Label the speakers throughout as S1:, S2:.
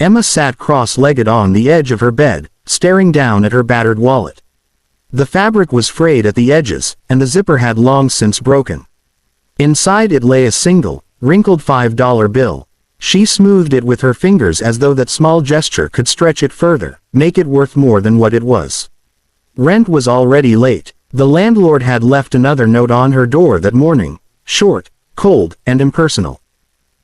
S1: Emma sat cross-legged on the edge of her bed, staring down at her battered wallet. The fabric was frayed at the edges, and the zipper had long since broken. Inside it lay a single, wrinkled $5 bill. She smoothed it with her fingers as though that small gesture could stretch it further, make it worth more than what it was. Rent was already late. The landlord had left another note on her door that morning, short, cold, and impersonal.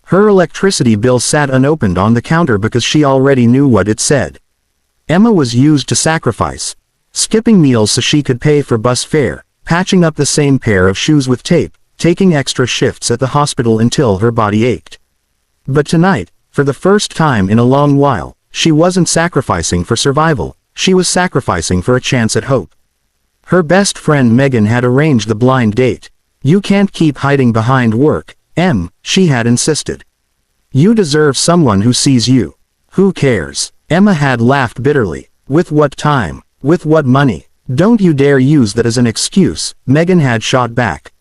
S1: Her electricity bill sat unopened on the counter because she already knew what it said. Emma was used to sacrifice, skipping meals so she could pay for bus fare, patching up the same pair of shoes with tape, taking extra shifts at the hospital until her body ached. But tonight, for the first time in a long while, she wasn't sacrificing for survival, she was sacrificing for a chance at hope. Her best friend Megan had arranged the blind date. "You can't keep hiding behind work, Em," she had insisted. "You deserve someone who sees you. Who cares?" Emma had laughed bitterly. "With what time? With what money? Don't you dare use that as an excuse," Megan had shot back.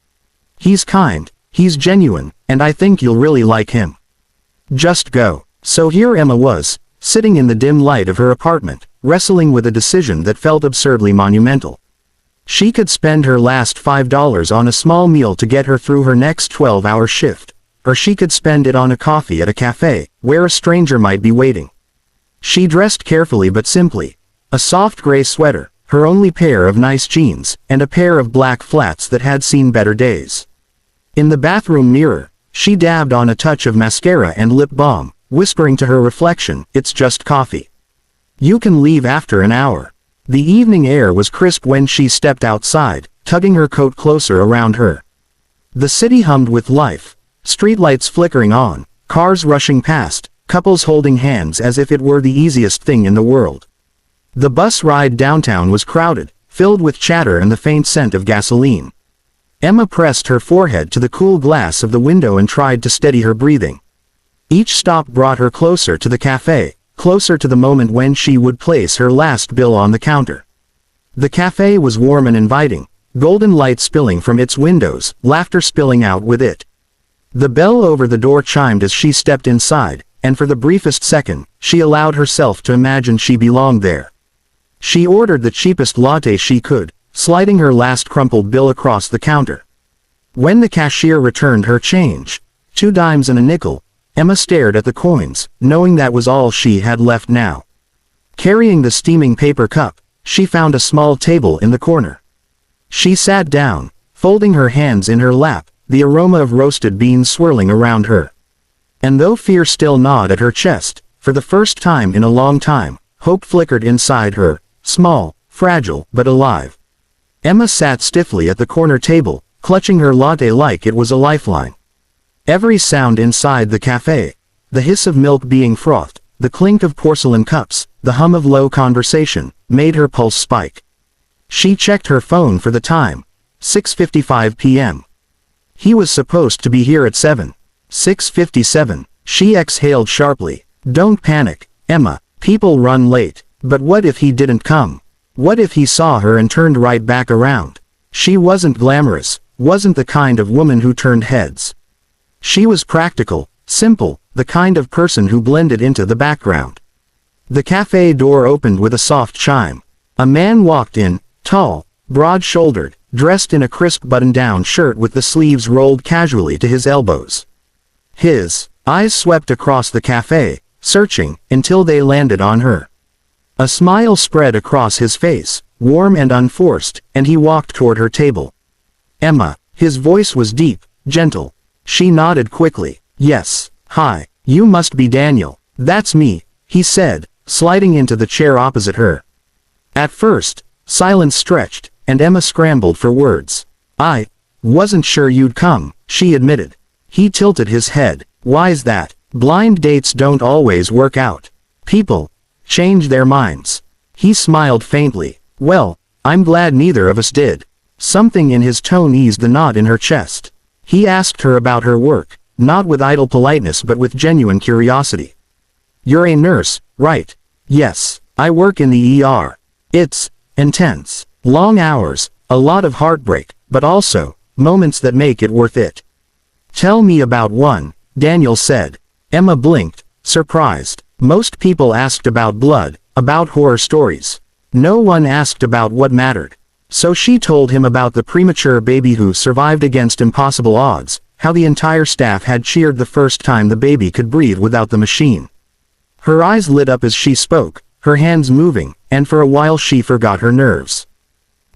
S1: "He's kind, he's genuine, and I think you'll really like him. Just go." So here Emma was, sitting in the dim light of her apartment, wrestling with a decision that felt absurdly monumental. She could spend her last $5 on a small meal to get her through her next 12-hour shift, or she could spend it on a coffee at a cafe, where a stranger might be waiting. She dressed carefully but simply. A soft gray sweater, her only pair of nice jeans, and a pair of black flats that had seen better days. In the bathroom mirror, she dabbed on a touch of mascara and lip balm, whispering to her reflection, "It's just coffee. You can leave after an hour." The evening air was crisp when she stepped outside, tugging her coat closer around her. The city hummed with life, streetlights flickering on, cars rushing past, couples holding hands as if it were the easiest thing in the world. The bus ride downtown was crowded, filled with chatter and the faint scent of gasoline. Emma pressed her forehead to the cool glass of the window and tried to steady her breathing. Each stop brought her closer to the cafe, closer to the moment when she would place her last bill on the counter. The cafe was warm and inviting, golden light spilling from its windows, laughter spilling out with it. The bell over the door chimed as she stepped inside, and for the briefest second, she allowed herself to imagine she belonged there. She ordered the cheapest latte she could, sliding her last crumpled bill across the counter. When the cashier returned her change, 2 dimes and a nickel, Emma stared at the coins, knowing that was all she had left now. Carrying the steaming paper cup, she found a small table in the corner. She sat down, folding her hands in her lap, the aroma of roasted beans swirling around her. And though fear still gnawed at her chest, for the first time in a long time, hope flickered inside her, small, fragile, but alive. Emma sat stiffly at the corner table, clutching her latte like it was a lifeline. Every sound inside the cafe, the hiss of milk being frothed, the clink of porcelain cups, the hum of low conversation, made her pulse spike. She checked her phone for the time. 6:55 p.m. He was supposed to be here at 7. 6:57. She exhaled sharply. "Don't panic, Emma. People run late. But what if he didn't come? What if he saw her and turned right back around?" She wasn't glamorous, wasn't the kind of woman who turned heads. She was practical, simple, the kind of person who blended into the background. The cafe door opened with a soft chime. A man walked in, tall, broad-shouldered, dressed in a crisp button-down shirt with the sleeves rolled casually to his elbows. His eyes swept across the cafe, searching, until they landed on her. A smile spread across his face, warm and unforced, and he walked toward her table. "Emma," his voice was deep, gentle. She nodded quickly. "Yes, hi, you must be Daniel." "That's me," he said, sliding into the chair opposite her. At first, silence stretched, and Emma scrambled for words. "I wasn't sure you'd come," she admitted. He tilted his head. "Why's that?" "Blind dates don't always work out. People change their minds." He smiled faintly. "Well, I'm glad neither of us did." Something in his tone eased the knot in her chest. He asked her about her work, not with idle politeness but with genuine curiosity. "You're a nurse, right?" "Yes, I work in the ER. It's intense. Long hours, a lot of heartbreak, but also moments that make it worth it." "Tell me about one," Daniel said. Emma blinked, surprised. Most people asked about blood, about horror stories. No one asked about what mattered. So she told him about the premature baby who survived against impossible odds, how the entire staff had cheered the first time the baby could breathe without the machine. Her eyes lit up as she spoke, her hands moving, and for a while she forgot her nerves.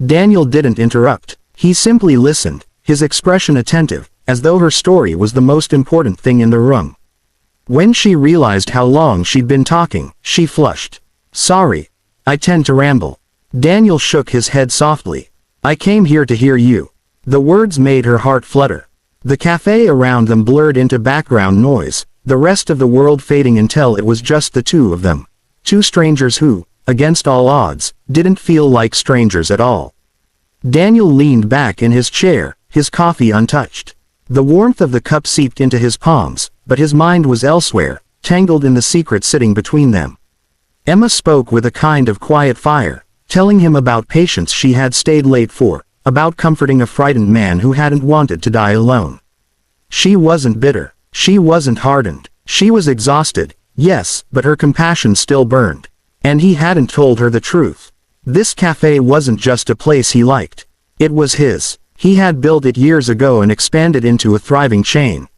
S1: Daniel didn't interrupt. He simply listened, his expression attentive, as though her story was the most important thing in the room. When she realized how long she'd been talking, she flushed. "Sorry. I tend to ramble." Daniel shook his head softly. "I came here to hear you." The words made her heart flutter. The cafe around them blurred into background noise, the rest of the world fading until it was just the two of them. Two strangers who, against all odds, didn't feel like strangers at all. Daniel leaned back in his chair, his coffee untouched. The warmth of the cup seeped into his palms, but his mind was elsewhere, tangled in the secret sitting between them. Emma spoke with a kind of quiet fire, telling him about patients she had stayed late for, about comforting a frightened man who hadn't wanted to die alone. She wasn't bitter. She wasn't hardened. She was exhausted, yes, but her compassion still burned. And he hadn't told her the truth. This cafe wasn't just a place he liked. It was his. He had built it years ago and expanded into a thriving chain.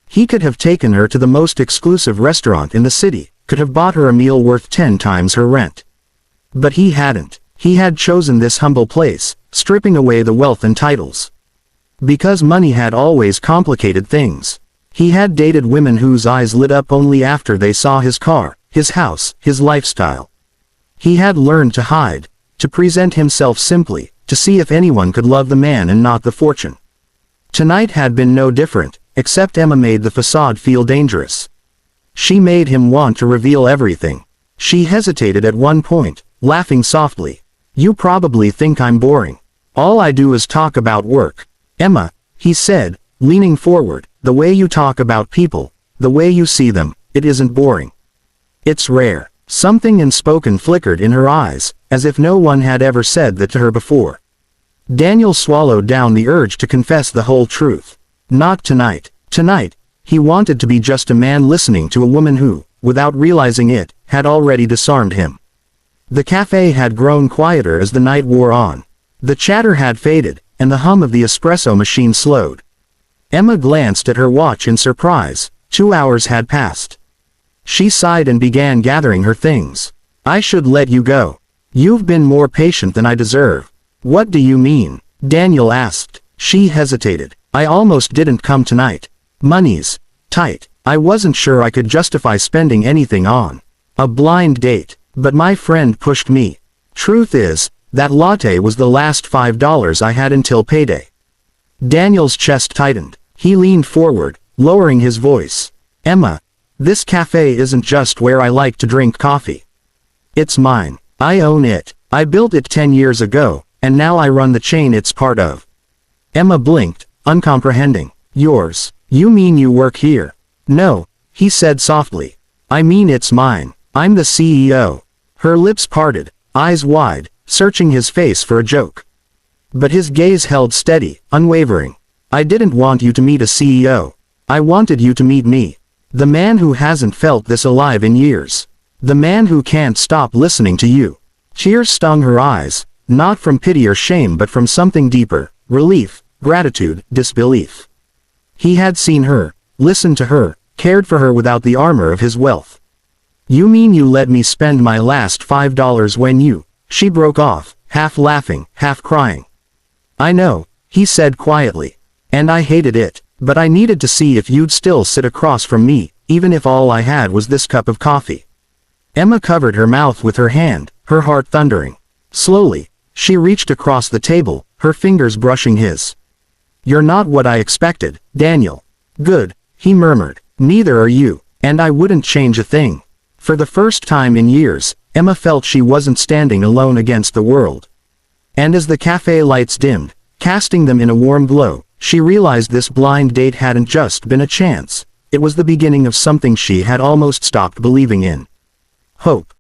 S1: He could have taken her to the most exclusive restaurant in the city, could have bought her a meal worth 10 times her rent. But he hadn't. He had chosen this humble place, stripping away the wealth and titles. Because money had always complicated things. He had dated women whose eyes lit up only after they saw his car, his house, his lifestyle. He had learned to hide, to present himself simply, to see if anyone could love the man and not the fortune. Tonight had been no different, except Emma made the facade feel dangerous. She made him want to reveal everything. She hesitated at one point, laughing softly. "You probably think I'm boring. All I do is talk about work." "Emma," he said, leaning forward, "the way you talk about people, the way you see them, it isn't boring. It's rare." Something unspoken flickered in her eyes, as if no one had ever said that to her before. Daniel swallowed down the urge to confess the whole truth. Not tonight. Tonight, he wanted to be just a man listening to a woman who, without realizing it, had already disarmed him. The cafe had grown quieter as the night wore on. The chatter had faded, and the hum of the espresso machine slowed. Emma glanced at her watch in surprise. 2 hours had passed. She sighed and began gathering her things. "I should let you go. You've been more patient than I deserve." "What do you mean?" Daniel asked. She hesitated. "I almost didn't come tonight. Money's tight. I wasn't sure I could justify spending anything on a blind date, but my friend pushed me. Truth is, that latte was the last $5 I had until payday." Daniel's chest tightened. He leaned forward, lowering his voice. "Emma, this cafe isn't just where I like to drink coffee. It's mine. I own it. I built it 10 years ago, and now I run the chain it's part of." Emma blinked, uncomprehending. "Yours? You mean you work here?" "No," he said softly. "I mean it's mine. I'm the CEO." Her lips parted, eyes wide, searching his face for a joke. But his gaze held steady, unwavering. "I didn't want you to meet a CEO. I wanted you to meet me. The man who hasn't felt this alive in years. The man who can't stop listening to you." Tears stung her eyes, not from pity or shame but from something deeper, relief, gratitude, disbelief. He had seen her, listened to her, cared for her without the armor of his wealth. "You mean you let me spend my last $5 when you—" She broke off, half laughing, half crying. "I know," he said quietly. "And I hated it. But I needed to see if you'd still sit across from me, even if all I had was this cup of coffee." Emma covered her mouth with her hand, her heart thundering. Slowly, she reached across the table, her fingers brushing his. "You're not what I expected, Daniel." "Good," he murmured. "Neither are you, and I wouldn't change a thing." For the first time in years, Emma felt she wasn't standing alone against the world. And as the cafe lights dimmed, casting them in a warm glow, she realized this blind date hadn't just been a chance. It was the beginning of something she had almost stopped believing in. Hope.